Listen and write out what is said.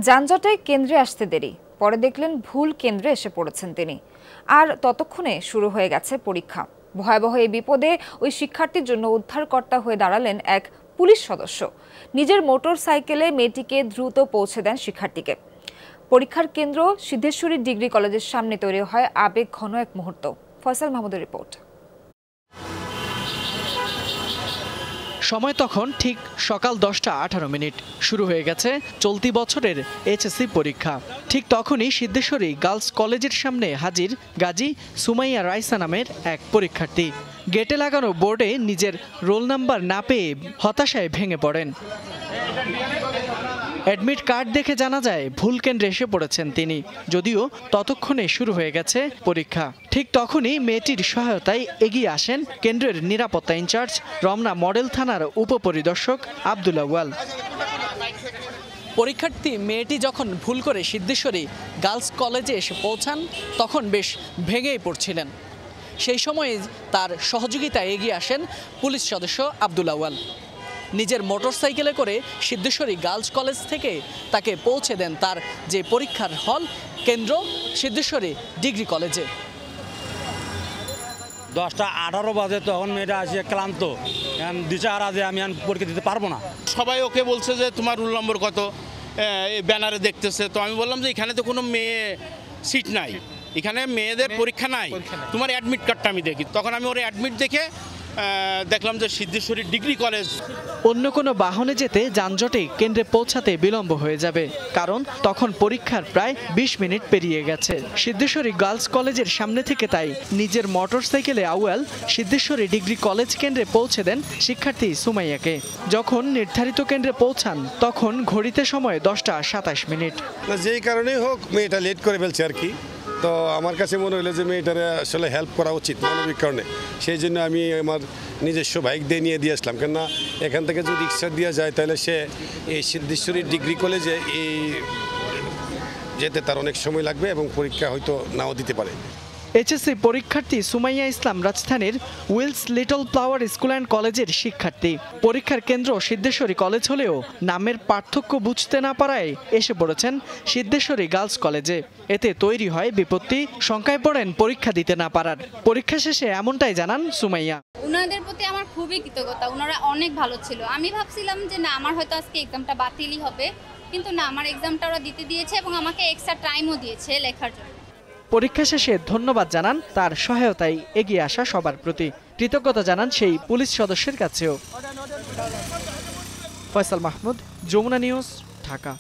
যানজটে কেন্দ্রে আসতে দেরি, পরে দেখলেন ভুল কেন্দ্রে এসে পড়েছেন তিনি। আর ততক্ষণে শুরু হয়ে গেছে পরীক্ষা। ভয়াবহ এই বিপদে ওই শিক্ষার্থীর জন্য উদ্ধারকর্তা হয়ে দাঁড়ালেন এক পুলিশ সদস্য। নিজের মোটর সাইকেলে মেয়েটিকে দ্রুত পৌঁছে দেন শিক্ষার্থীকে। পরীক্ষার কেন্দ্র সিদ্ধেশ্বরী ডিগ্রি কলেজের সামনে তৈরি হয় আবেগ ঘন এক মুহূর্ত। ফয়সাল মাহমুদের রিপোর্ট। সময় তখন ঠিক সকাল 10:18 শুরু হয়ে গেছে চলতি বছরের এইচএসসি পরীক্ষা। ঠিক তখনই সিদ্ধেশ্বরী গার্লস কলেজের সামনে হাজির গাজী সুমাইয়া রাইসা নামের এক পরীক্ষার্থী। গেটে লাগানো বোর্ডে নিজের রোল নাম্বার না পেয়ে হতাশায় ভেঙে পড়েন। অ্যাডমিট কার্ড দেখে জানা যায় ভুল কেন্দ্রে এসে পড়েছেন তিনি, যদিও ততক্ষণে শুরু হয়ে গেছে পরীক্ষা। ঠিক তখনই মেয়েটির সহায়তায় এগিয়ে আসেন কেন্দ্রের নিরাপত্তা ইনচার্জ রমনা মডেল থানার উপপরিদর্শক আব্দুল আউয়াল। পরীক্ষার্থী মেয়েটি যখন ভুল করে সিদ্ধেশ্বরী গার্লস কলেজে এসে পৌঁছান তখন বেশ ভেঙেই পড়ছিলেন। সেই সময়ে তার সহযোগিতায় এগিয়ে আসেন পুলিশ সদস্য আব্দুল আউয়াল। নিজের মোটরসাইকেলে করে সিদ্ধেশ্বরী গার্লস কলেজ থেকে তাকে পৌঁছে দেন তার যে পরীক্ষার হল কেন্দ্র সিদ্ধেশ্বরী ডিগ্রি কলেজে। 10:18 বাজে তখন মেয়েটা আসে ক্লান্ত, দিশাহারা যে আমি পরীক্ষা দিতে পারবো না। সবাই ওকে বলছে যে তোমার রোল নম্বর কত, ব্যানারে দেখতেছে। তো আমি বললাম যে এখানে তো কোনো মেয়ে সিট নাই, এখানে মেয়েদের পরীক্ষা নাই, তোমার অ্যাডমিট কার্ডটা আমি দেখি। তখন আমি ওর অ্যাডমিট দেখে দেখলাম যে সিদ্ধেশ্বরী ডিগ্রি কলেজ। অন্য কোনো বাহনে যেতে যানজটে কেন্দ্রে পৌঁছাতে বিলম্ব হয়ে যাবে, কারণ তখন পরীক্ষার প্রায় 20 মিনিট পেরিয়ে গেছে। সিদ্ধেশ্বরী গার্লস কলেজের সামনে থেকে তাই নিজের মোটরসাইকেলে আউয়াল সিদ্ধেশ্বরী ডিগ্রি কলেজ কেন্দ্রে পৌঁছে দেন শিক্ষার্থী সুমাইয়াকে। যখন নির্ধারিত কেন্দ্রে পৌঁছান তখন ঘড়িতে সময় 10:27। যেই কারণেই হোক মেয়েটা লেট করে ফেলছে আর কি। তো আমার কাছে মনে হলো যে মেয়েটারে আসলে হেল্প করা উচিত মানবিক কারণে। সেই জন্য আমি আমার নিজস্ব বাইক দিয়ে আসলাম, কেননা এখান থেকে যদি রিক্সা দেওয়া যায় তাহলে সে এই সিদ্ধেশ্বরী ডিগ্রি কলেজে যেতে তার অনেক সময় লাগবে এবং পরীক্ষা হয়তো নাও দিতে পারে। এইচএসসি পরীক্ষার্থী সুমাইয়া ইসলাম রাজধানীর Wills Little Flower School and কলেজের শিক্ষার্থী। পরীক্ষার কেন্দ্র সিদ্ধেশ্বরী কলেজ হলেও নামের পার্থক্য বুঝতে না পারায় এসে পড়েছেন সিদ্ধেশ্বরী গার্লস কলেজে। এতে তৈরি হয় বিপত্তি, শঙ্কায় পড়েন পরীক্ষা দিতে না পারার। পরীক্ষা শেষে এমনটাই জানান সুমাইয়া। ওনাদের প্রতি আমার খুবই কৃতজ্ঞতা, ওনারা অনেক ভালো ছিল। আমি ভাবছিলাম যে না, আমার হয়তো আজকে এক্সামটা বাতিলই হবে, কিন্তু না, আমার এক্সামটা ওরা দিতে দিয়েছে এবং আমাকে এক্সট্রা টাইমও দিয়েছে লেখার জন্য। পরীক্ষা শেষে ধন্যবাদ জানান তার সহায়তায় এগিয়ে আসা সবার প্রতি। কৃতজ্ঞতা জানান সেই পুলিশ সদস্যের কাছেও। ফয়সাল মাহমুদ, যমুনা নিউজ, ঢাকা।